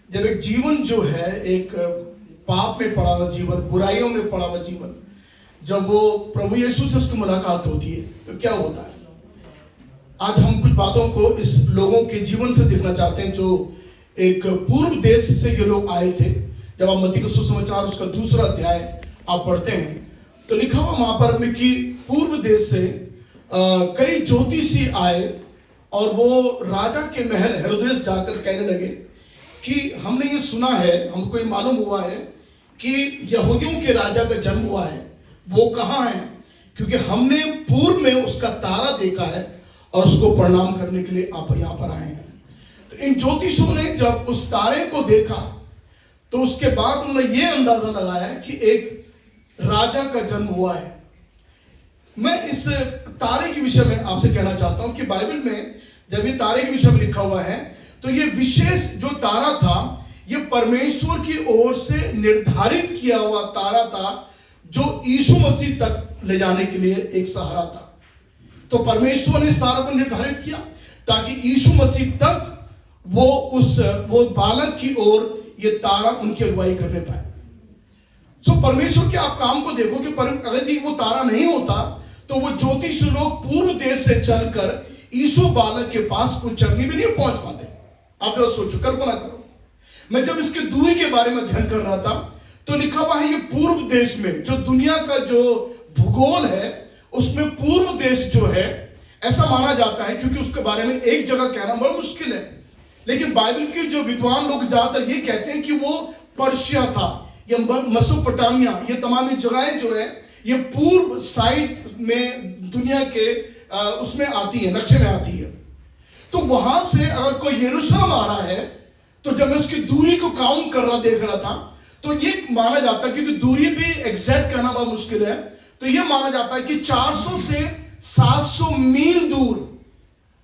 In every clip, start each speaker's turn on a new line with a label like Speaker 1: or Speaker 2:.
Speaker 1: जब एक जीवन जो है एक पाप में पड़ा हुआ जीवन, बुराइयों में पड़ा हुआ जीवन, जब वो प्रभु यीशु से उसकी मुलाकात होती है तो क्या होता है। आज हम कुछ बातों को इस लोगों के जीवन से देखना चाहते हैं जो एक पूर्व देश से ये लोग आए थे। जब आप मत्ती का सुसमाचार उसका 2 अध्याय आप पढ़ते हैं तो लिखा हुआ वहां पर में कि पूर्व देश से कई ज्योतिषी आए और वो राजा के महल हेरोदेस जाकर कहने लगे कि हमने ये सुना है, हमको ये मालूम हुआ है कि यहूदियों के राजा का जन्म हुआ है। वो कहाँ है? क्योंकि हमने पूर्व में उसका तारा देखा है और उसको प्रणाम करने के लिए आप यहाँ पर आए हैं। तो इन ज्योतिषों ने जब उस तारे को देखा तो उसके बाद उन्होंने ये अंदाजा लगाया कि एक राजा का जन्म हुआ है। मैं इस तारे के विषय में आपसे कहना चाहता हूं कि बाइबल में जब ये तारे के विषय में लिखा हुआ है तो ये विशेष जो तारा था ये परमेश्वर की ओर से निर्धारित किया हुआ तारा था जो यीशु मसीह तक ले जाने के लिए एक सहारा था। तो परमेश्वर ने इस तारा को निर्धारित किया ताकि यीशु मसीह तक वो बालक की ओर ये तारा उनकी अगुवाई करने पाए। सो परमेश्वर के आप काम को देखो कि अगर वो तारा नहीं होता तो वो ज्योतिष लोग पूर्व देश से चलकर यीशु बालक के पास कुछ चरनी में नहीं पहुंच पाते। आप जरा सोचो, कल्पना करो। मैं जब इसके दूरी के बारे में अध्ययन कर रहा था तो लिखा हुआ है ये पूर्व देश में जो दुनिया का जो भूगोल है उसमें पूर्व देश जो है ऐसा माना जाता है, क्योंकि उसके बारे में एक जगह कहना बड़ा मुश्किल है, लेकिन बाइबल के जो विद्वान लोग ज्यादातर ये कहते हैं कि वो पर्शिया था या मेसोपोटामिया, ये तमाम जगहें जो है ये पूर्व साइड में दुनिया के उसमें आती है, नक्शे में आती है। तो वहां से अगर कोई यरूशलेम आ रहा है तो जब मैं उसकी दूरी को काउंट कर रहा देख रहा था तो ये माना जाता है, क्योंकि दूरी भी एग्जैक्ट करना बहुत मुश्किल है, तो ये माना जाता है कि 400 से 700 मील दूर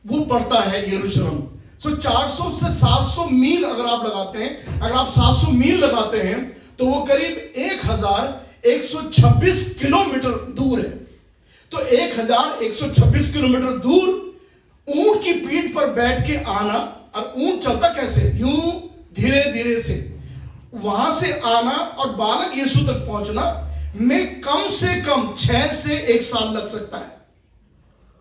Speaker 1: वो पड़ता है यरूशलेम। सो 400 से 700 मील अगर आप लगाते हैं, अगर आप 700 मील लगाते हैं तो वो करीब 1126 किलोमीटर दूर है। तो 1126 किलोमीटर दूर ऊंट की पीठ पर बैठ के आना, और ऊंट चलता कैसे, यूं धीरे धीरे से वहां से आना और बालक यीशु तक पहुंचना में कम से कम 6 से 1 साल लग सकता है।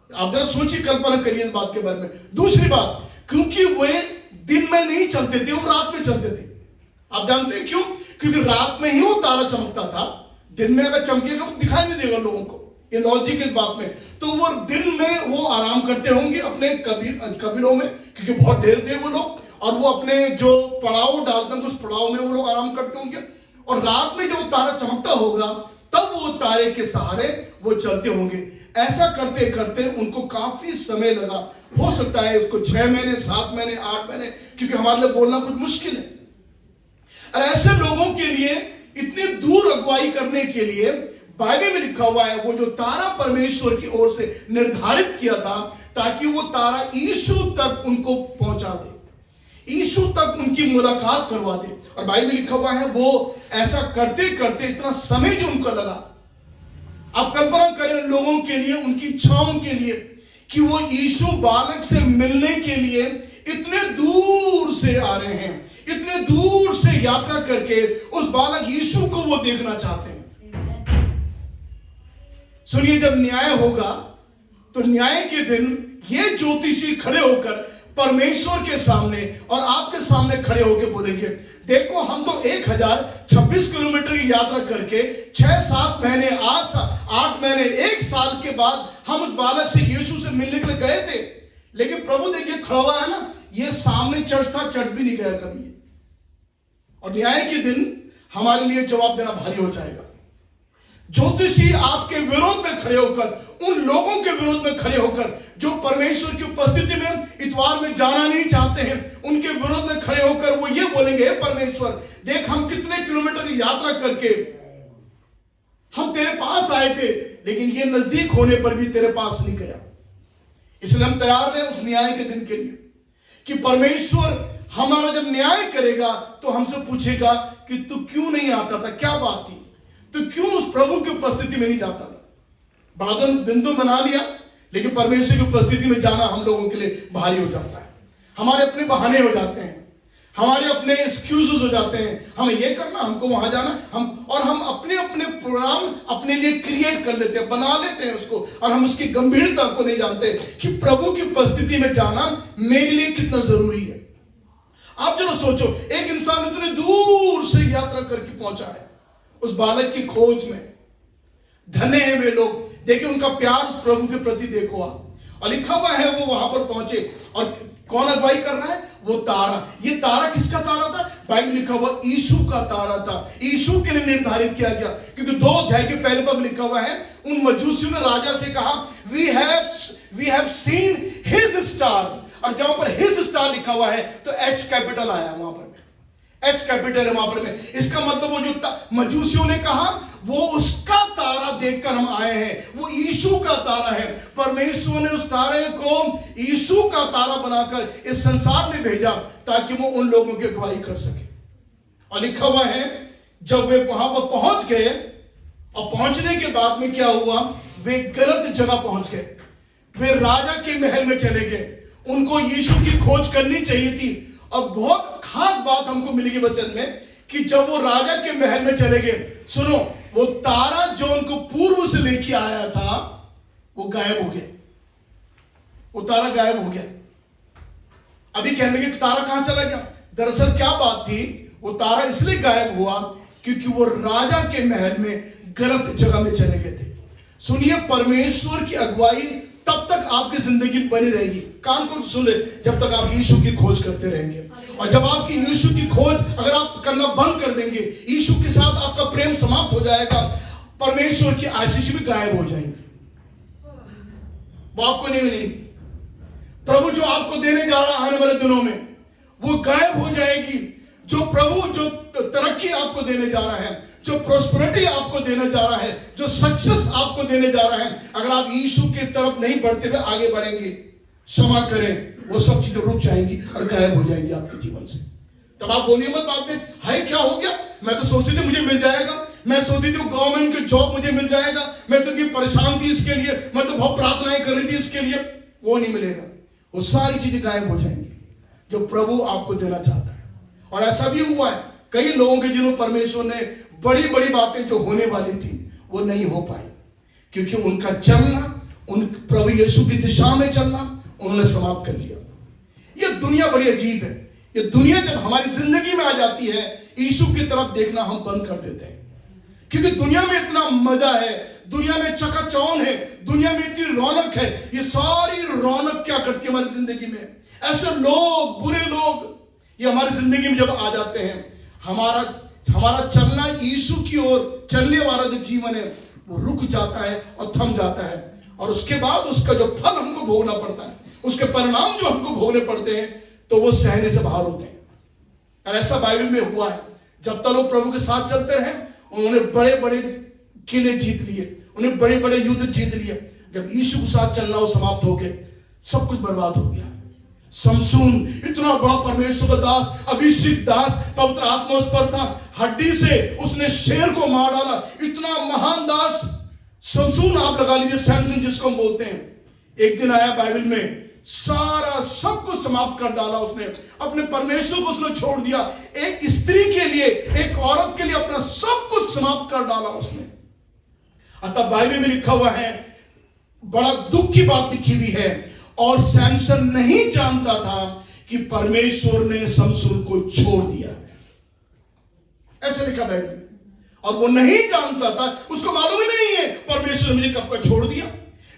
Speaker 1: आप जरा सोचिए, कल्पना करिए इस बात के बारे में। दूसरी बात, क्योंकि वे दिन में नहीं चलते थे, वो रात में चलते थे। आप जानते हैं क्यों? क्योंकि रात में ही वो तारा चमकता था, दिन में अगर चमकेगा तो दिखाई नहीं देगा लोगों को। ये लॉजिक इस बात में, तो वो दिन में वो आराम करते होंगे अपने कबीलों में, क्योंकि बहुत देर थे वो लोग, और वो अपने जो पड़ाव डालते हैं उस पड़ाव में वो लोग आराम करते होंगे। और रात में जब वो तारा चमकता होगा तब वो तारे के सहारे वो चलते होंगे। ऐसा करते करते उनको काफी समय लगा, हो सकता है उसको 6 महीने, 7 महीने, 8 महीने, क्योंकि हमारे लिए बोलना कुछ मुश्किल है। और ऐसे लोगों के लिए इतनी दूर अगुवाई करने के लिए बाइबल में लिखा हुआ है वो जो तारा परमेश्वर की ओर से निर्धारित किया था ताकि वो तारा यीशु तक उनको पहुंचा दे, यीशु तक उनकी मुलाकात करवा दे। और बाइबल में लिखा हुआ है वो ऐसा करते करते इतना समय जो उनको लगा। आप कल्पना करें लोगों के लिए, उनकी इच्छाओं के लिए, कि वो यीशु बालक से मिलने के लिए इतने दूर से आ रहे हैं, इतने दूर से यात्रा करके उस बालक यीशु को वो देखना चाहते हैं। सुनिए, जब न्याय होगा तो न्याय के दिन ये ज्योतिषी खड़े होकर परमेश्वर के सामने और आपके सामने खड़े होकर बोलेंगे, देखो हम तो 1026 किलोमीटर की यात्रा करके 6-7 महीने, 8 महीने, 1 साल के बाद हम उस बालक से यीशु से मिलने के लिए गए थे, लेकिन प्रभु देखिए खड़ा हुआ है ना, ये सामने चढ़ था, चढ़ भी नहीं गया कभी। और न्याय के दिन हमारे लिए जवाब देना भारी हो जाएगा। ज्योतिषी आपके विरोध में खड़े होकर, उन लोगों के विरोध में खड़े होकर जो परमेश्वर की उपस्थिति में इतवार में जाना नहीं चाहते हैं, उनके विरोध में खड़े होकर वो ये बोलेंगे, परमेश्वर देख हम कितने किलोमीटर की यात्रा करके हम तेरे पास आए थे, लेकिन ये नजदीक होने पर भी तेरे पास नहीं गया। इसलिए हम तैयार हैं उस न्याय के दिन के लिए कि परमेश्वर हमारा जब न्याय करेगा तो हमसे पूछेगा कि तू क्यों नहीं आता था, क्या बात थी, तो क्यों उस प्रभु की उपस्थिति में नहीं जाता था। बड़ा बिंदु बना लिया, लेकिन परमेश्वर की उपस्थिति में जाना हम लोगों के लिए भारी हो जाता है। हमारे अपने बहाने हो जाते हैं, हमारे अपने एक्सक्यूजेस हो जाते हैं, हमें ये करना, हमको वहां जाना, हम अपने अपने प्रोग्राम अपने लिए क्रिएट कर लेते हैं, बना लेते हैं उसको, और हम उसकी गंभीरता को नहीं जानते कि प्रभु की उपस्थिति में जाना मेरे लिए कितना जरूरी है। आप जरा सोचो, एक इंसान इतने दूर से यात्रा करके पहुंचा है उस बालक की खोज में। धन्य है वे लोग, देखिए उनका प्यार उस प्रभु के प्रति देखो आप। और लिखा हुआ है वो वहां पर पहुंचे, और कौन अगुवाई कर रहा है? वो तारा। ये तारा किसका तारा था? बाइबल लिखा हुआ यीशु का तारा था, यीशु के लिए निर्धारित किया गया। क्योंकि 2 अध्याय के पहले पद लिखा हुआ है, उन मजूसियों ने राजा से कहा, we have seen his star. और जहां पर हिज स्टार लिखा हुआ है तो एच कैपिटल आया वहां पर, एच कैपिटल है वहां पर में। इसका मतलब वो जो मजूसियों ने कहा वो उसका तारा देखकर हम आए हैं, वो यीशु का तारा है। परमेश्वर ने उस तारे को यीशु का तारा बनाकर इस संसार में भेजा ताकि वो उन लोगों की अगुवाई कर सके। और लिखा हुआ है जब वे वहां पर पहुंच गए, और पहुंचने के बाद में क्या हुआ, वे गलत जगह पहुंच गए। वे राजा के महल में चले गए। उनको यीशु की खोज करनी चाहिए थी। और बहुत खास बात हमको मिलेगी वचन में कि जब वो राजा के महल में चले गए, सुनो, वो तारा जो उनको पूर्व से लेके आया था वो गायब हो गया। वो तारा गायब हो गया। अभी कहने लगे तारा कहां चला गया? दरअसल क्या बात थी, वो तारा इसलिए गायब हुआ क्योंकि वो राजा के महल में गलत जगह में चले गए थे। सुनिए, परमेश्वर की अगुवाई तब तक आपकी जिंदगी बनी रहेगी, कान को सुन ले, जब तक आप यीशु की खोज करते रहेंगे। और जब आपकी यीशु की खोज अगर आप करना बंद कर देंगे, यीशु के साथ आपका प्रेम समाप्त हो जाएगा, परमेश्वर की आशीष भी गायब हो जाएंगी, वो आपको नहीं मिलेगी। प्रभु जो आपको देने जा रहा है आने वाले दिनों में, वो गायब हो जाएगी। जो प्रभु जो तरक्की आपको देने जा रहा है, जो प्रोस्पेरिटी आपको देने जा रहा है, जो सक्सेस आपको देने जा रहा है, अगर आप यीशु की तरफ नहीं बढ़ते हुए आगे बढ़ेंगे, क्षमा करें, वो सब चीजें रुक जाएंगी और गायब हो जाएंगी आपके जीवन से। तब आप बोलिए मत बाद में, हाय क्या हो गया, मैं तो सोचती थी मुझे मिल जाएगा, मैं सोचती थी गवर्नमेंट की जॉब मुझे मिल जाएगा, मैं तो इतनी परेशान थी इसके लिए, मैं तो बहुत प्रार्थनाएं कर रही थी इसके लिए। वो नहीं मिलेगा, वो सारी चीजें गायब हो जाएंगी जो प्रभु आपको देना चाहता है। और ऐसा भी हुआ है, कई लोगों के जिन्होंने परमेश्वर ने बड़ी बड़ी बातें जो होने वाली थी वो नहीं हो पाई, क्योंकि उनका चलना, उन प्रभु यीशु की दिशा में चलना उन्होंने समाप्त कर लिया। ये दुनिया बड़ी अजीब है। ये दुनिया जब हमारी जिंदगी में आ जाती है, यीशु की तरफ देखना हम बंद कर देते हैं, क्योंकि दुनिया में इतना मजा है, दुनिया में चकाचौंध है, दुनिया में इतनी रौनक है। ये सारी रौनक क्या करती है हमारी जिंदगी में? ऐसे लोग, बुरे लोग, ये हमारी जिंदगी में जब आ जाते हैं, हमारा चलना यीशु की ओर चलने वाला जो जीवन है वो रुक जाता है और थम जाता है। और उसके बाद उसका जो फल हमको भोगना पड़ता है, उसके परिणाम जो हमको भोगने पड़ते हैं, तो वो सहने से बाहर होते हैं। और ऐसा बाइबल में हुआ है, जब तक लोग प्रभु के साथ चलते रहे, उन्होंने बड़े बड़े किले जीत लिए, उन्हें बड़े बड़े युद्ध जीत लिए। जब यीशु के साथ चलना वो समाप्त हो गए, सब कुछ बर्बाद हो गया। समसून इतना बड़ा परमेश्वर का दास, अभिषेक दास, पवित्र आत्मा उस पर था, हड्डी से उसने शेर को मार डाला। इतना महान दास समसून, आप लगा लीजिए सैमसन जिसको हम बोलते हैं। एक दिन आया बाइबल में, सारा सब कुछ समाप्त कर डाला उसने, अपने परमेश्वर को उसने छोड़ दिया। एक स्त्री के लिए, एक औरत के लिए अपना सब कुछ समाप्त कर डाला उसने। अतः बाइबल में लिखा हुआ है, बड़ा दुख की बात लिखी हुई है, और सैमसन नहीं जानता था कि परमेश्वर ने समसून को छोड़ दिया, ऐसे लिखा बाइबल में। और वो नहीं जानता था, उसको मालूम ही नहीं है परमेश्वर ने मुझे कब का छोड़ दिया,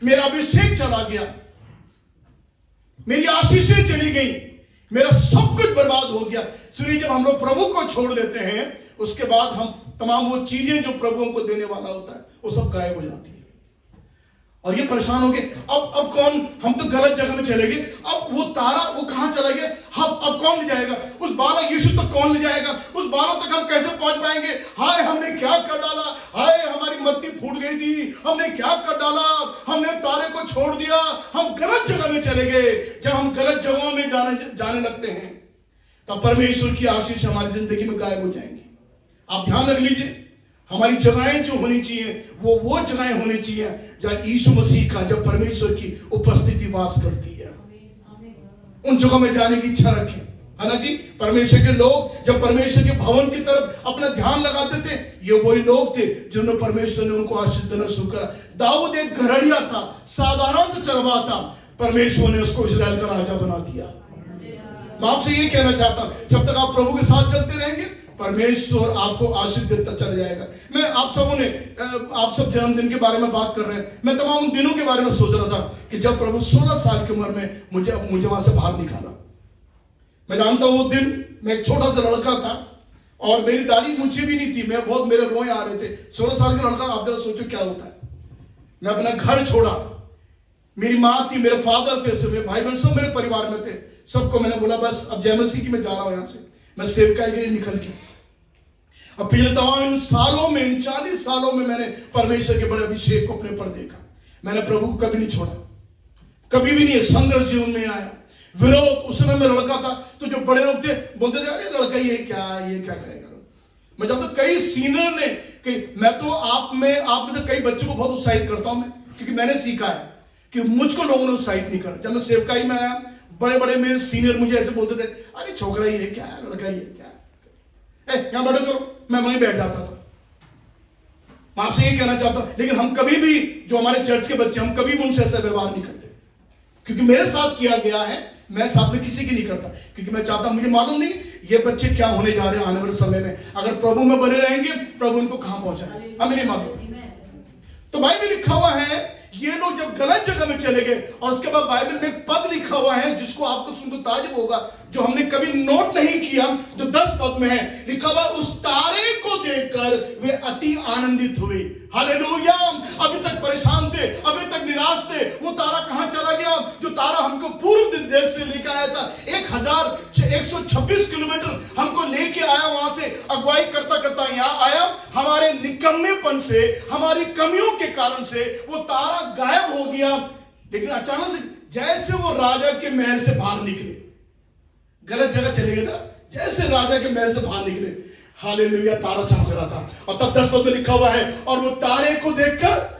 Speaker 1: मेरा अभिषेक चला गया, मेरी आशीषें चली गई, मेरा सब कुछ बर्बाद हो गया। सुनिए, जब हम लोग प्रभु को छोड़ देते हैं, उसके बाद हम तमाम वो चीजें जो प्रभु हमको देने वाला होता है वो सब गायब हो जाती है। और ये परेशान हो गए, अब कौन, हम तो गलत जगह में चले गए, अब वो तारा वो कहां चला गया, अब कौन ले जाएगा उस बालक यीशु तक, कौन ले जाएगा उस बालक तक, हम कैसे पहुंच पाएंगे? हाय हमने क्या कर डाला, हाय हमारी मत्ती फूट गई थी, हमने क्या कर डाला, हमने तारे को छोड़ दिया, हम गलत जगह में चले गए। जब हम गलत जगहों में जाने लगते हैं, तब परमेश्वर की आशीष हमारी जिंदगी में गायब हो जाएंगी। आप ध्यान रख लीजिए, हमारी जगहें जो होनी चाहिए वो जगहें होनी चाहिए जहां यीशु मसीह का, जब परमेश्वर की उपस्थिति वास करती है। उन जगहों में जाने की इच्छा रखें। है ना जी। परमेश्वर के लोग जब परमेश्वर के भवन की तरफ अपना ध्यान लगाते थे, ये वही लोग थे जिन्होंने परमेश्वर ने उनको आशीष देना शुरू करा। दाऊद एक घरड़िया था, साधारण सा चरवाहा था, परमेश्वर ने उसको इस्राएल का राजा बना दिया। मैं आपसे ये कहना चाहता हूं, जब तक आप प्रभु के साथ चलते रहेंगे, परमेश्वर आपको आशीष देता चला जाएगा। मैं आप सब जन्मदिन के बारे में बात कर रहे हैं, मैं तमाम उन दिनों के बारे में सोच रहा था कि जब प्रभु 16 साल की उम्र में मुझे वहां से बाहर निकाला। मैं जानता हूं वो दिन मैं एक छोटा सा लड़का था और मेरी दाढ़ी मुझे भी नहीं थी, मेरे रोए आ रहे थे। 16 साल का लड़का, आप जरा सोचो क्या होता है। मैं अपना घर छोड़ा, मेरी माँ थी, मेरे फादर थे, मेरे भाई बहन सब मेरे परिवार में थे। सबको मैंने बोला बस अब जय मसीह की मैं जा रहा हूं यहां से, मैं सेवकाई के लिए निकल गया। अब पिछले तमाम सालों में, इन 40 सालों में मैंने परमेश्वर के बड़े अभिषेक को अपने पर देखा। मैंने प्रभु को कभी नहीं छोड़ा, कभी भी नहीं। संघर्ष जीवन में आया, विरोध। उस समय मैं लड़का था तो जो बड़े लोग थे बोलते थे अरे लड़का ये क्या करेगा। मैं जब तक कई सीनियर ने मैं तो आप में तो कई बच्चों को बहुत उत्साहित करता हूं मैं, क्योंकि मैंने सीखा है कि मुझको लोगों ने उत्साहित नहीं करा। जब मैं सेवकाई में आया, बड़े मेरे सीनियर मुझे ऐसे बोलते थे अरे छोकरा ये क्या है, लड़का ये क्या है, यहां बैठो करो। मैं वहीं बैठ जाता था। मैं आपसे ये कहना चाहता हूं, लेकिन हम कभी भी, जो हमारे चर्च के बच्चे, हम कभी भी उनसे ऐसा व्यवहार नहीं करते, क्योंकि मेरे साथ किया गया है। मैं साथ में किसी की नहीं करता, क्योंकि मैं चाहता, मुझे मालूम नहीं ये बच्चे क्या होने जा रहे हैं आने वाले समय में। अगर प्रभु में बने रहेंगे, प्रभु इनको कहां पहुंचाए, हमें नहीं मालूम। तो बाइबल में लिखा हुआ है, ये लोग जब गलत जगह में चले गए, और उसके बाद बाइबल में एक पद लिखा हुआ है जिसको आपको सुनकर ताज्जुब होगा, जो हमने कभी नोट नहीं किया, जो 10 पद में है। लिखा हुआ उस तारे को देखकर वे अति आनंदित हुए। हालेलुया। अभी तक परेशान थे, अभी तक निराश थे। वो तारा कहां चला गया जो तारा हमको पूर्व देश से लेकर आया था। 1126 किलोमीटर हमको लेके आया, वहां से अगुवाई करता करता यहां आया। हमारे निकम्मेपन से, हमारी कमियों के कारण से वो तारा गायब हो गया। लेकिन अचानक से जैसे वो राजा के महल से बाहर निकले, गलत जगह चले गए था, जैसे राजा के महल से बाहर निकले, हालेलुया, तारा चमक रहा था। और तब 10 पद में लिखा हुआ है, और वो तारे को देखकर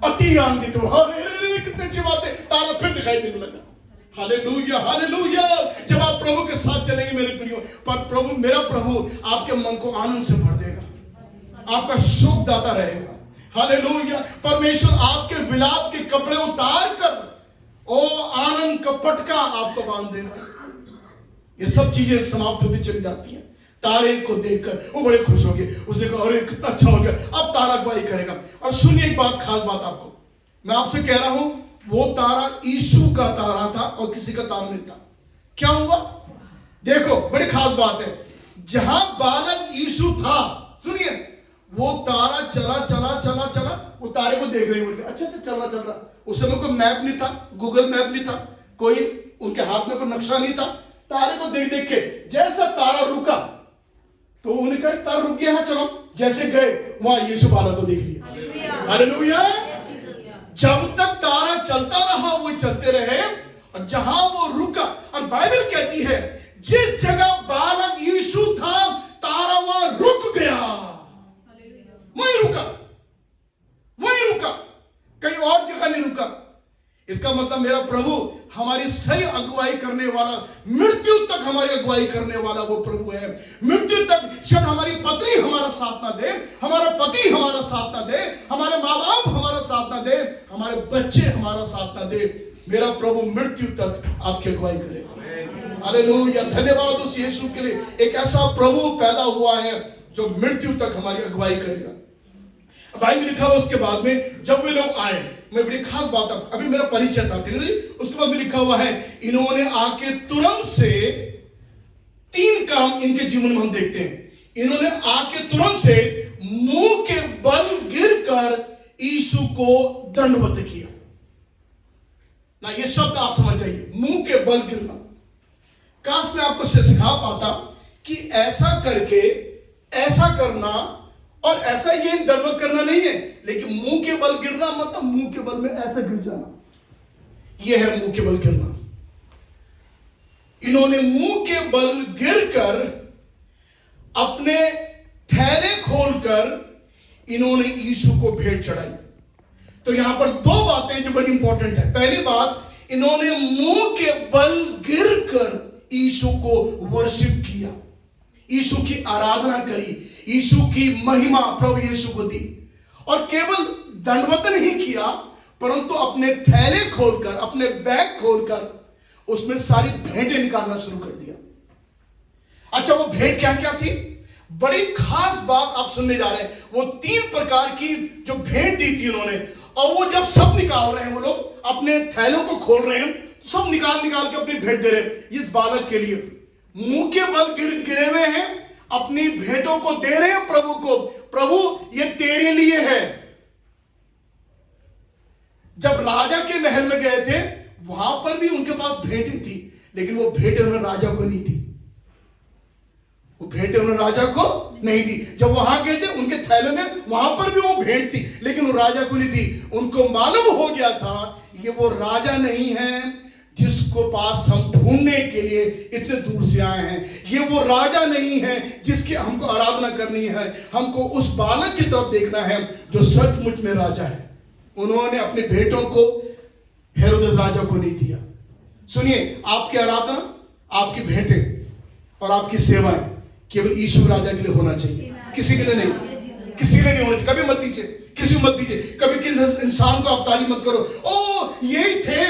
Speaker 1: अति आनंदित हुआ। कितनी अच्छी बात है, तारा फिर दिखाई देने लगा। Hallelujah, hallelujah. जब आप प्रभु के साथ चलेंगे मेरे प्रियो, पर मेरा प्रभु आपके मन को आनंद से भर देगा, आपका सुख दाता रहेगा। हालेलुया। परमेश्वर आपके विलाप के कपड़े उतार कर ओ आनंद का पटका आपको बांध देगा। ये सब चीजें समाप्त होती चली जाती हैं। तारे को देखकर वो बड़े खुश हो गए। उसने कहा अरे कितना अच्छा हो गया, अब तारा अगुवाई करेगा। और सुनिए एक बात, खास बात आपको मैं आपसे कह रहा हूं, वो तारा यीशु का तारा था और किसी का तारा नहीं था। क्या हुआ देखो, बड़ी खास बात है। जहां बालक यीशु था, सुनिए, वो तारा चला, वो तारे को देख रही है, अच्छा चल रहा। उस समय कोई मैप नहीं था, गूगल मैप नहीं था, कोई उनके हाथ में कोई नक्शा नहीं था। तारे को देख के जैसा तारा रुका तो उन्होंने कहा तारा रुक गया है, चलो। जैसे गए वहां यीशु बालक को देख लिया। हालेलुया। जब तक तारा चलता रहा वो चलते रहे, और जहां वो रुका, और बाइबल कहती है जिस जगह बालक यीशु था, तारा वहां रुक गया, वहीं रुका, कहीं और जगह नहीं रुका। इसका मतलब मेरा प्रभु हमारी सही अगुवाई करने वाला, मृत्यु तक हमारी अगुवाई करने वाला वो प्रभु है। मृत्यु तक शायद हमारी पत्नी हमारा साथ ना दे, हमारा पति हमारा साथ ना दे, हमारे माँ बाप हमारा साथ ना दे, हमारे बच्चे हमारा साथ ना दे, मेरा प्रभु मृत्यु तक आपकी अगुवाई करेगा। हालेलुया। धन्यवाद उस यीशु के लिए। एक ऐसा प्रभु पैदा हुआ है जो मृत्यु तक हमारी अगुवाई करेगा। बाइबल लिखा हुआ उसके बाद में जब वे लोग आए, मैं बड़ी खास बात, अभी मेरा परिचय था, ठीक है। उसके बाद में लिखा हुआ है, इन्होंने आके तुरंत से 3 काम इनके जीवन में हम देखते हैं। इन्होंने आके तुरंत से मुंह के बल गिरकर यीशु को दंडवत किया। ना ये शब्द आप समझ जाइए, मुंह के बल गिरना। काश मैं आपको सिखा पाता कि ऐसा करके ऐसा करना, और ऐसा ये दंडवत करना नहीं है, लेकिन मुंह के बल गिरना मतलब मुंह के बल में ऐसा गिर जाना, यह है मुंह के बल गिरना। इन्होंने मुंह के बल गिरकर अपने थैले खोलकर इन्होंने यीशु को भेंट चढ़ाई। तो यहां पर 2 बातें जो बड़ी इंपॉर्टेंट है। पहली बात, इन्होंने मुंह के बल गिरकर यीशु को वर्शिप किया, यीशु की आराधना करी, यीशु की महिमा प्रभु यीशु को दी। और केवल दंडवत नहीं किया, परंतु अपने थैले खोलकर, अपने बैग खोलकर उसमें सारी भेंटें निकालना शुरू कर दिया। अच्छा, वो भेंट क्या क्या थी? बड़ी खास बात आप सुनने जा रहे हैं। वो 3 प्रकार की जो भेंट दी थी उन्होंने, और वो जब सब निकाल रहे हैं, वो लोग अपने थैलों को खोल रहे हैं, सब निकाल निकाल के अपनी भेंट दे रहे हैं इस बालक के लिए। मुंह के बल गिरे हुए हैं, अपनी भेंटों को दे रहे हैं प्रभु को। प्रभु ये तेरे लिए है। जब राजा के महल में गए थे, वहां पर भी उनके पास भेंटें थी, लेकिन वो भेंटें उन्होंने राजा को नहीं दी। वो भेंटें उन्होंने राजा को नहीं दी। जब वहां गए थे, उनके थैले में वहां पर भी वो भेंट थी, लेकिन वो राजा को नहीं दी। उनको मालूम हो गया था ये वो राजा नहीं है जिसको पास हम ढूंढने के लिए इतने दूर से आए हैं। ये वो राजा नहीं है जिसकी हमको आराधना करनी है। हमको उस बालक की तरफ देखना है जो सचमुच में राजा है। उन्होंने अपने भेंटों को हेरोदेस राजा को नहीं दिया। सुनिए, आपकी आराधना, आपकी भेंटें और आपकी सेवाएं केवल यीशु राजा के लिए होना चाहिए, किसी के लिए नहीं, किसी के लिए नहीं होना चाहिए। कभी मत दीजिए, किसी को मत दीजिए। कभी किसी इंसान को आप तारीफ मत करो, ओ यही थे,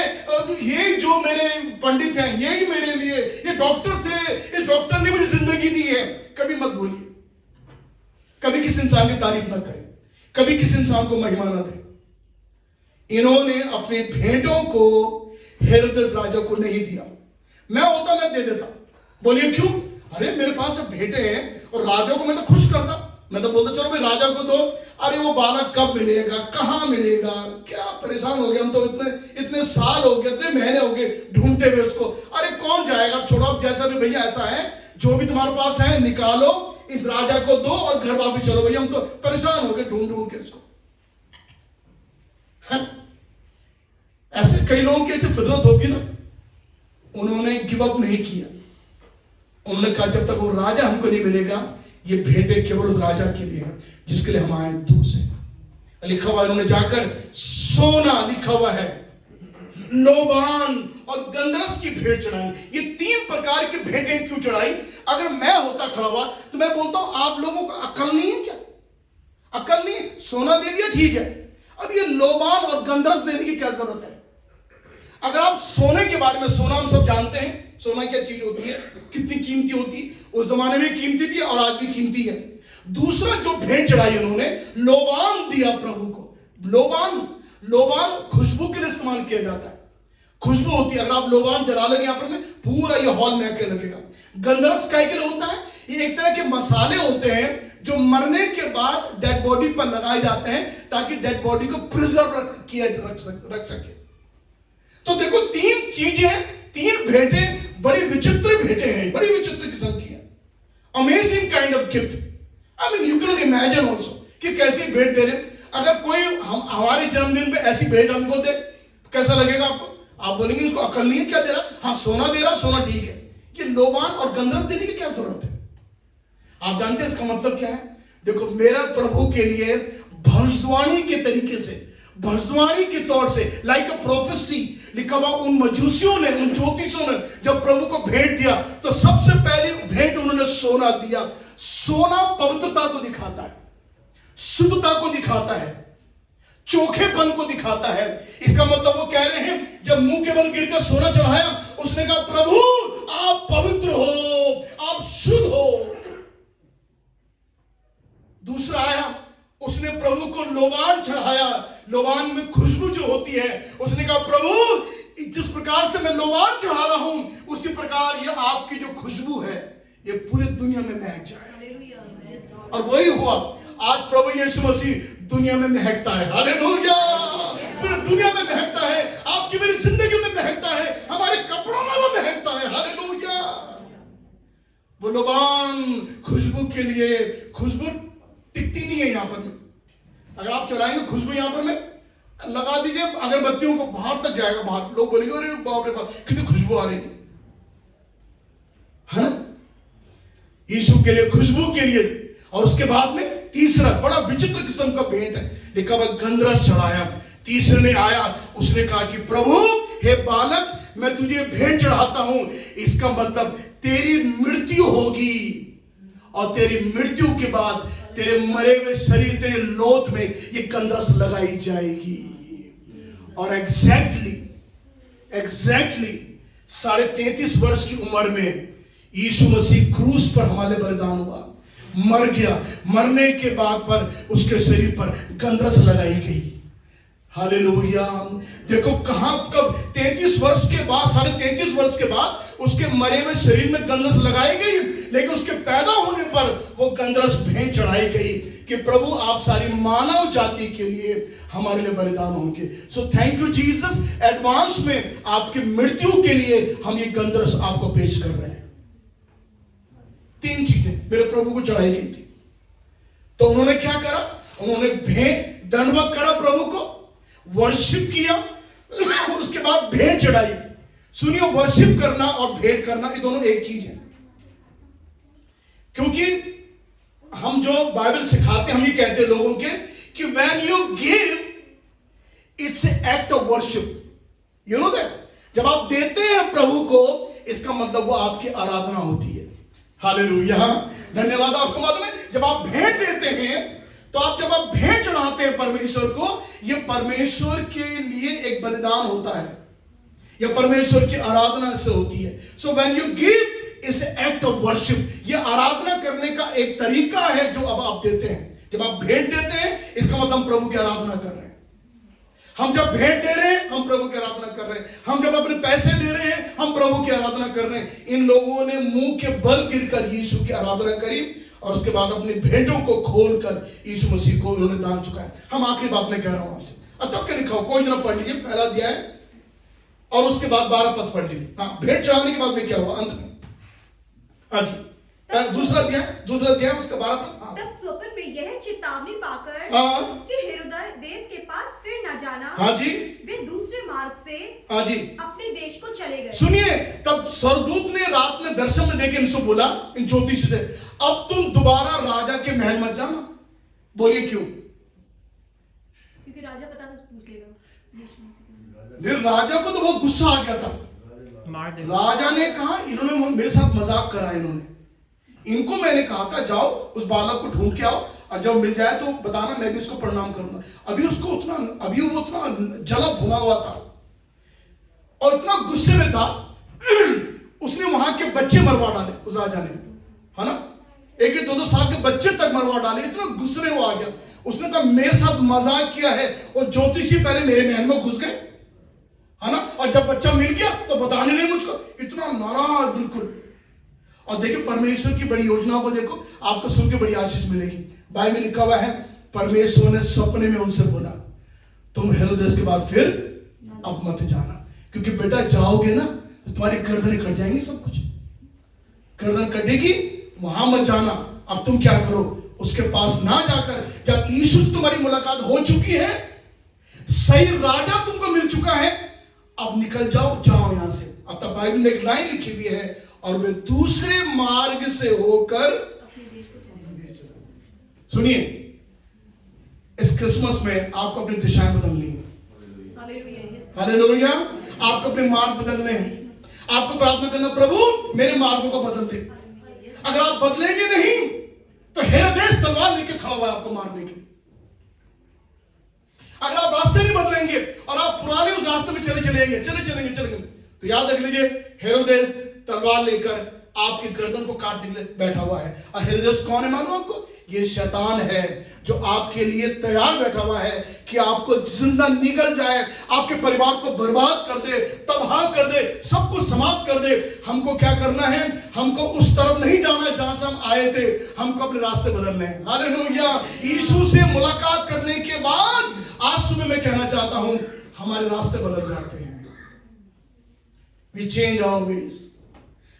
Speaker 1: ये जो मेरे पंडित हैं, यही मेरे लिए, ये डॉक्टर थे, ये डॉक्टर ने मुझे जिंदगी दी है। कभी मत बोलिए, कभी किसी इंसान की तारीफ ना करें, कभी किसी इंसान को महिमा ना दें। इन्होंने अपनी भेंटों को हेरोदेस राजा को नहीं दिया। मैं होता मैं दे देता। बोलिए क्यों? अरे मेरे पास जब भेंटे हैं और राजा को मैं तो खुश करता, मैं तो बोलता चलो भाई राजा को दो। अरे वो बालक कब मिलेगा, कहां मिलेगा, क्या परेशान हो गए हम तो, इतने साल हो गए, इतने महीने हो गए ढूंढते हुए उसको। अरे कौन जाएगा, छोड़ो अब, जैसा भी भैया ऐसा है, जो भी तुम्हारे पास है निकालो, इस राजा को दो और घर वापस चलो भैया, हम तो परेशान हो गए ढूंढ ढूंढ के इसको। ऐसे कई लोगों की ऐसी फितरत होती ना। उन्होंने गिव अप नहीं किया। उन्होंने कहा जब तक वो राजा हमको नहीं मिलेगा, ये भेंटें केवल उस राजा के लिए हैं जिसके लिए हम आए दूर से। लिखा हुआ, इन्होंने जाकर सोना, लिखा हुआ है, लोबान और गंधरस की भेंट चढ़ाई। ये 3 प्रकार की भेंटें क्यों चढ़ाई? अगर मैं होता खड़ा हुआ तो मैं बोलता हूं आप लोगों को अकल नहीं है क्या? अकल नहीं? सोना दे दिया ठीक है, अब ये लोबान और गंधरस देने की क्या जरूरत है? अगर आप सोने के बारे में, सोना हम सब जानते हैं, सोना क्या चीज होती है, कितनी कीमती होती है, उस जमाने में कीमती थी और आज भी कीमती है। दूसरा जो भेंट चढ़ाई उन्होंने, लोबान दिया प्रभु को। लोबान खुशबू के लिए इस्तेमाल किया जाता है, खुशबू होती है। अगर आप लोबान जला लेंगे यहाँ पर में, पूरा ये हॉल महकने लगेगा। गंधरस क्या के लिए होता है? ये एक तरह के मसाले होते हैं जो मरने के बाद डेड बॉडी पर लगाए जाते हैं ताकि डेड बॉडी को प्रिजर्व रख सके। तो देखो 3 चीजें, 3 भेंटें, बड़ी विचित्र भेंटें हैं, बड़ी विचित्र किस्म की हैं। Amazing kind of gift. I mean you can imagine also कि कैसी भेंट दे रहे। अगर कोई हमारे जन्मदिन पे ऐसी भेंट हमको दे तो कैसा लगेगा आपको? आप बोलेंगे इसको अकल नहीं है, क्या दे रहा? हाँ सोना दे रहा, सोना ठीक है। ये लोबान और गंधरस देने की क्या जरूरत है? आप जानते हैं इसका मतलब क्या है? देखो, मेरा प्रभु के लिए भविष्यवाणी के तरीके से, भविष्यवाणी के तौर से, लाइक अ प्रोफेसी, लिखा हुआ उन मजूसियों ने, उन ज्योतिषों ने जब प्रभु को भेंट दिया तो सबसे पहले भेंट उन्होंने सोना दिया। सोना पवित्रता को दिखाता है, शुद्धता को दिखाता है, चोखेपन को दिखाता है। इसका मतलब वो कह रहे हैं, जब मुंह के बल गिरकर सोना चढ़ाया, उसने कहा प्रभु आप पवित्र हो, आप शुद्ध हो। दूसरा आया, उसने प्रभु को लोबान चढ़ाया। लोबान में खुशबू जो होती है, उसने कहा प्रभु जिस प्रकार से मैं लोबान चढ़ा रहा हूं, उसी प्रकार ये आपकी जो खुशबू है ये पूरी दुनिया में महक जाए। और वही हुआ। आज प्रभु यीशु मसीह दुनिया में महकता है। हालेलुया! पूरी दुनिया में महकता है, आपकी मेरी जिंदगी में महकता है, हमारे कपड़ों में वो महकता है। हालेलुया! वो लोबान खुशबू के लिए, खुशबू टिकती नहीं है यहाँ पर में। अगर आप चलाएंगे खुशबू यहाँ पर में लगा दीजिए अगरबत्तियों को, बाहर तक जाएगा। बाहर लोग बोलेंगे अरे बाप रे बाप कितनी खुशबू आ रही है ना? यीशु के लिए, खुशबू के लिए। और उसके बाद में तीसरा बड़ा विचित्र किस्म का भेंट है, लिखा हुआ गंधरस चढ़ाया। तीसरे ने आया, उसने कहा कि प्रभु हे बालक, मैं तुझे भेंट चढ़ाता हूं, इसका मतलब तेरी मृत्यु होगी और तेरी मृत्यु के बाद तेरे मरे हुए शरीर, तेरे लोथ में ये गंधरस लगाई जाएगी। और एग्जैक्टली 33.5 वर्ष की उम्र में यीशु मसीह क्रूस पर हमारे बलिदान हुआ, मर गया। मरने के बाद पर उसके शरीर पर गंधरस लगाई गई। हालेलुया। देखो कहां, कब 33 वर्ष के बाद, 33.5 वर्ष के बाद उसके मरे हुए शरीर में गंधरस लगाई गई, लेकिन उसके पैदा होने पर वो गंधरस भेंट चढ़ाई गई कि प्रभु आप सारी मानव जाति के लिए हमारे लिए बलिदान होंगे। So thank you Jesus, advance में आपकी मृत्यु के लिए हम ये गंधरस आपको पेश कर रहे हैं। 3 चीजें मेरे प्रभु को चढ़ाई गई थी। तो उन्होंने क्या करा, उन्होंने भेंट दंडवत करा, प्रभु को वर्शिप किया, उसके बाद भेंट चढ़ाई। सुनिए, वर्शिप करना और भेंट करना ये दोनों एक चीज है। क्योंकि हम जो बाइबल सिखाते हैं, हम ये कहते हैं लोगों के कि when you give its act of worship, you know that. जब आप देते हैं प्रभु को, इसका मतलब वो आपकी आराधना होती है। हालेलुया, धन्यवाद। आपको मालूम है, जब आप भेंट देते हैं, तो जब आप भेंट चढ़ाते हैं परमेश्वर को, ये परमेश्वर के लिए एक बलिदान होता है, यह परमेश्वर की आराधना से होती है। सो व्हेन यू गिव इस एक्ट ऑफ वर्शिप, ये आराधना करने का एक तरीका है जो अब आप देते हैं। जब आप भेंट देते हैं, इसका मतलब हम प्रभु की आराधना कर रहे हैं। हम जब भेंट दे रहे हैं, हम प्रभु की आराधना कर रहे हैं। हम जब अपने पैसे दे रहे हैं, हम प्रभु की आराधना कर रहे हैं। इन लोगों ने मुंह के बल गिरकर यीशु की आराधना करी और उसके बाद अपनी भेंटों को खोलकर यीशु मसीह को उन्होंने दान चुकाया। हम आखिरी बात में कह रहा हूं आपसे, अब तब क्या लिखा हो, कोई जरा पढ़ लीजिए, पहला अध्याय और उसके बाद 12 पद पढ़ लीजिए। हाँ, भेंट चढ़ाने के बाद में क्या हुआ अंत में? हाँ जी, दूसरा अध्याय उसका 12 पद।
Speaker 2: तब स्वप्न में यह चेतावनी पाकर कि हेरोदेस के पास फिर न जाना,
Speaker 1: हाँ जी,
Speaker 2: वे दूसरे मार्ग से, हाँ जी, अपने देश को चले गए।
Speaker 1: सुनिए, तब स्वर्गदूत ने रात में दर्शन में देखे इनसे बोला, इन ज्योतिष से, अब तुम दोबारा राजा के महल मत जाना। बोलिए क्यों?
Speaker 2: क्योंकि राजा पता नहीं पूछ लेगा।
Speaker 1: फिर राजा को तो बहुत गुस्सा आ गया था। राजा ने कहा, इन्होंने मेरे साथ मजाक करा, इनको मैंने कहा था जाओ उस बालक को ढूंढ के आओ और जब मिल जाए तो बताना, मैं भी उसको प्रणाम करूंगा। अभी वो उतना जला भुना हुआ था और इतना गुस्से में था, उसने वहां के बच्चे मरवा डाले उस राजा ने, है ना, 1-2 साल के बच्चे तक मरवा डाले। इतना गुस्से में वो आ गया, उसने कहा मेरे साथ मजाक किया है और ज्योतिषी पहले मेरे महल में घुस गए, है ना, और जब बच्चा मिल गया तो बताने नहीं मुझको। इतना नाराज बिल्कुल। और देखिए परमेश्वर की बड़ी योजनाओं को देखो, आपको सुन के बड़ी आशीष मिलेगी। बाइबल में लिखा हुआ है, परमेश्वर ने सपने में उनसे बोला, तुम हेरोदेस के बाद फिर अब मत जाना, क्योंकि बेटा जाओगे ना तो तुम्हारी गर्दन कट जाएंगी, सब कुछ गर्दन कटेगी, वहां मत जाना। अब तुम क्या करो, उसके पास ना जाकर, जब यीशु तुम्हारी मुलाकात हो चुकी है, सही राजा तुमको मिल चुका है, अब निकल जाओ यहां से। अब तब बाइबल में एक लाइन लिखी हुई है, और वे दूसरे मार्ग से होकर, सुनिए, इस क्रिसमस में आपको अपनी दिशाएं बदलनी है। हालेलुया। आपको अपने मार्ग बदलने हैं। आपको प्रार्थना करना, प्रभु मेरे मार्गों को बदल दे। अगर आप बदलेंगे नहीं तो हेरोदेस तलवार लेके खड़ा हुआ है आपको मारने के लिए। अगर आप रास्ते नहीं बदलेंगे और आप पुराने उस रास्ते में चलेंगे तो याद रख लीजिए, हेरोदेस तलवार लेकर आपकी गर्दन को काटने के लिए बैठा हुआ है। और हेरोदेस कौन है मालूम आपको? ये शैतान है जो आपके लिए तैयार बैठा हुआ है कि आपको जिंदा निकल जाए, आपके परिवार को बर्बाद कर दे, तबाह कर दे, सब कुछ समाप्त कर दे। हमको क्या करना है? हमको उस तरफ नहीं जाना है जहां से हम आए थे, हमको अपने रास्ते बदलने हैं। हालेलुया। यीशु से मुलाकात करने के बाद आज सुबह मैं कहना चाहता हूं, हमारे रास्ते बदल जाते हैं। We change our ways।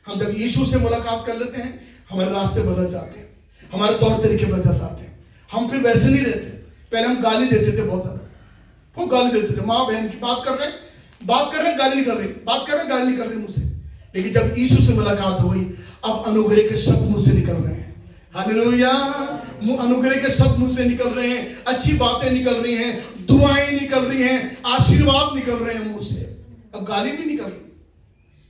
Speaker 1: हम जब यीशु से मुलाकात कर लेते हैं, हमारे रास्ते बदल जाते हैं, हमारे तौर तरीके बदल जाते हैं। हम फिर वैसे नहीं रहते। पहले हम गाली देते थे, बहुत ज्यादा वो गाली देते थे, माँ बहन की बात कर रहे हैं गाली नहीं कर रहे, बात कर रहे हैं गाली नहीं कर रहे मुझसे। लेकिन जब यीशु से मुलाकात हो गई, अब अनुग्रह के शब्द मुंह से निकल रहे हैं। हालेलुया। अनुग्रह के शब्द मुंह से निकल रहे हैं, अच्छी बातें निकल रही हैं, दुआएं निकल रही हैं, आशीर्वाद निकल रहे हैं मुंह से। अब गाली भी निकल रही।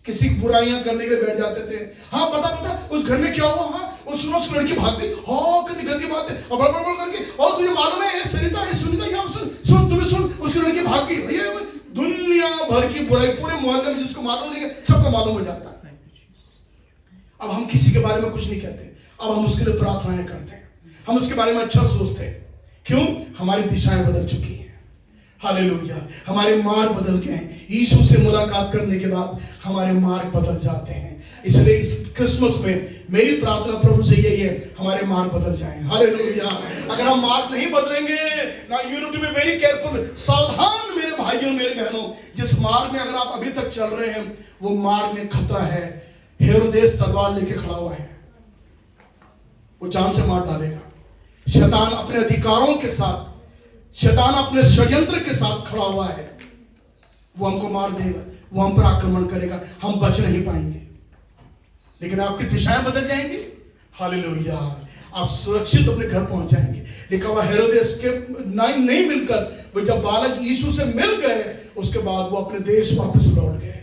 Speaker 1: किसी की बुराइयां करने के लिए बैठ जाते थे। हाँ पता उस घर में क्या हुआ, हाँ उस लड़की भाग गई, हाँ कितनी गंदी बात है, और बड़बड़ करके, और तुझे मालूम है ये सरिता, ये सुनीता, यहाँ सुन तुम्हें सुन, उसकी लड़की भाग गई। ये दुनिया भर की बुराई पूरे मोहल्ले में जिसको मालूम नहीं है सबको मालूम हो जाता है। अब हम किसी के बारे में कुछ नहीं कहते, अब हम उसके लिए प्रार्थनाएं करते हैं, हम उसके बारे में अच्छा सोचते हैं। क्यों? हमारी दिशाएं बदल चुकी हैं। हालेलुया, हमारे मार्ग बदल गए हैं। यीशु से मुलाकात करने के बाद हमारे मार्ग बदल जाते हैं। इसलिए इस क्रिसमस में मेरी प्रार्थना प्रभु से यही है, हमारे मार्ग बदल जाएं। हालेलुया। अगर हम मार्ग नहीं बदलेंगे, ना you need to be very careful, सावधान मेरे भाइयों मेरे बहनों, जिस मार्ग में अगर आप अभी तक चल रहे हैं वो मार्ग में खतरा है। हेरोदेस तलवार लेके खड़ा हुआ है, वो जान से मार डालेगा। शैतान अपने अधिकारों के साथ, शैतान अपने षड्यंत्र के साथ खड़ा हुआ है, वो हमको मार देगा, वो हम पर आक्रमण करेगा, हम बच नहीं पाएंगे। लेकिन आपकी दिशाएं बदल जाएंगी। हालेलुया, आप सुरक्षित अपने घर पहुंच जाएंगे। लिखा हुआ हेरोदेस के नहीं मिलकर वो जब बालक यीशु से मिल गए, उसके बाद वो अपने देश वापस लौट गए।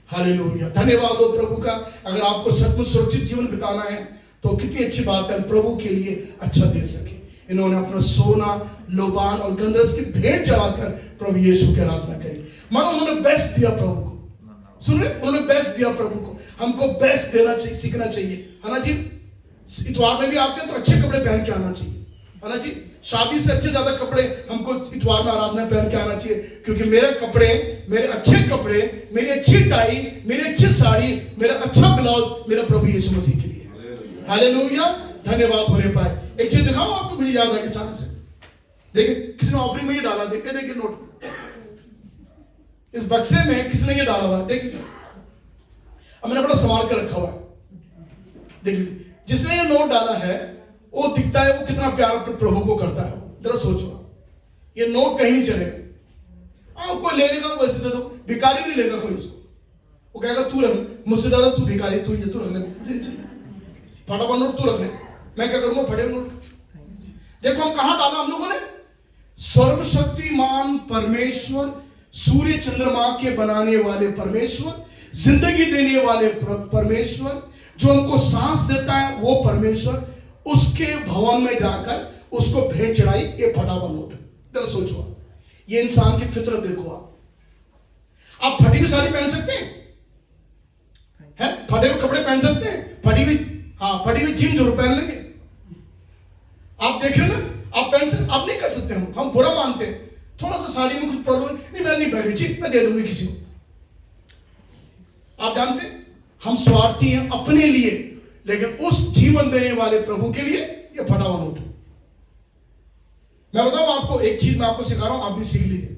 Speaker 1: हालेलुया, धन्यवाद हो प्रभु का। अगर आपको सचमुच सुरक्षित जीवन बिताना है तो कितनी अच्छी बात है, प्रभु के लिए अच्छा दे सके। इन्होंने अपना सोना, लोबान और गंधरस की भेंट चढ़ाकर प्रभु यीशु की आराधना करी। मानो उन्होंने बेस्ट दिया प्रभु को। सुन रहे, उन्होंने बेस्ट दिया प्रभु को। हमको बेस्ट देना चाहिए, सीखना चाहिए, है ना जी। इतवार में भी आते हैं तो अच्छे कपड़े पहन के आना चाहिए, है ना जी। शादी से अच्छे ज्यादा कपड़े हमको इतवार में आराधना पहन के आना चाहिए, क्योंकि मेरे कपड़े, मेरे अच्छे कपड़े, मेरी अच्छी टाई, मेरी अच्छी साड़ी, मेरा अच्छा ब्लाउज मेरा प्रभु यीशु मसीह के लिए। हालेलुया, धन्यवाद होने पाए। एक चीज दिखाओ आपको, मुझे याद आ गया अचानक से। देखिए किसी ने ऑफरिंग में ये डाला, देखिए नोट, इस बक्से में किसी ने ये डाला हुआ, देखिए। अब मैंने बड़ा संभाल कर रखा हुआ है। देखिए जिसने ये नोट डाला है वो दिखता है वो कितना प्यार अपने प्रभु को करता है। जरा सोचो, ये नोट कहीं नहीं चलेगा। कोई ले लेगा वैसे दे दो, भिखारी नहीं लेगा कोई इसको। वो कहेगा तू रख, मुझसे ज्यादा तू भिखारी, तू ये तू रख ले, फटाफट नोट तू रख ले, मैं क्या करूंगा फटे नोट। देखो हम कहां डाला हम लोगों ने, सर्वशक्तिमान परमेश्वर, सूर्य चंद्रमा के बनाने वाले परमेश्वर, जिंदगी देने वाले परमेश्वर, जो हमको सांस देता है वो परमेश्वर, उसके भवन में जाकर उसको भेंट चढ़ाई। ये फटा हुआ नोट। जरा सोचो, ये इंसान की फितरत देखो। आप फटी हुई साड़ी पहन सकते हैं, फटे हुए कपड़े पहन सकते हैं, फटी हुई जीन्स जरूर पहन लेंगे। आप देख रहे ना, आप पहन सकते, आप नहीं कर सकते। हम बुरा मानते हैं, थोड़ा सा साड़ी में कुछ प्रॉब्लम नहीं, मैं नहीं पहन रही, मैं दे दूंगी किसी को। आप जानते हैं हम स्वार्थी हैं अपने लिए, लेकिन उस जीवन देने वाले प्रभु के लिए ये फटा हुआ नोट। मैं बताऊं आपको एक चीज, मैं आपको सिखा रहा हूं, आप भी सीख लीजिए।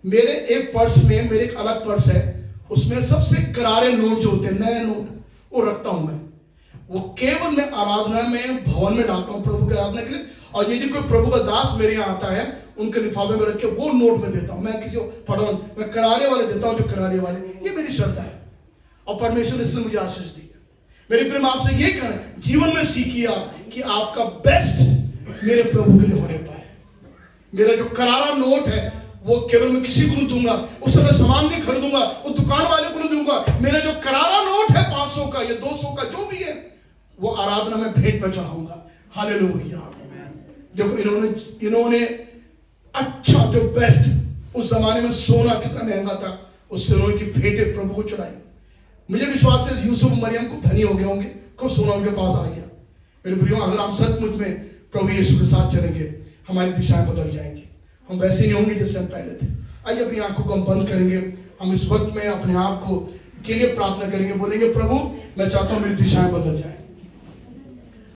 Speaker 1: मेरे एक पर्स में, मेरे एक अलग पर्स है, उसमें सबसे करारे नोट जो होते हैं, नए नोट, वो रखता हूं मैं। वो केवल मैं आराधना में, भवन में डालता हूं प्रभु की आराधना के लिए। और यदि कोई प्रभु का दास मेरे यहाँ आता है, उनके लिफाफे में रख के वो नोट में देता हूं। मैं किसी को फटा, मैं करारे वाले देता हूं, जो करारे वाले, ये मेरी श्रद्धा है और परमेश्वर ने इसलिए मुझे आशीष दी है। मेरे प्रेम आपसे ये कहना, जीवन में सीखिए आप कि आपका बेस्ट मेरे प्रभु के लिए होने पाए। मेरा जो करारा नोट है वो केवल मैं किसी को नहीं दूंगा, उससे मैं सामान नहीं खरीदूंगा, वो दुकान वाले को नहीं दूंगा। मेरा जो करारा नोट है 500 का या 200 का जो भी है, वो आराधना में भेंट में चढ़ाऊंगा। हालेलुया। देखो इन्होंने अच्छा, जो बेस्ट, उस जमाने में सोना कितना महंगा था, उस सोने की भेंटें प्रभु को चढ़ाई। मुझे विश्वास है यूसुफ मरियम को धनी हो गए होंगे, खूब सोना उनके पास आ गया। मेरे प्रियो, अगर हम सचमुच में प्रभु यीशु के साथ चलेंगे, हमारी दिशाएं बदल जाएंगी। हम वैसे नहीं होंगे जैसे हम पहले थे। आइए अपनी आंखों को हम बंद करेंगे। हम इस वक्त में अपने आप को के लिए प्रार्थना करेंगे, बोलेंगे प्रभु मैं चाहता हूं मेरी दिशाएं बदल जाए।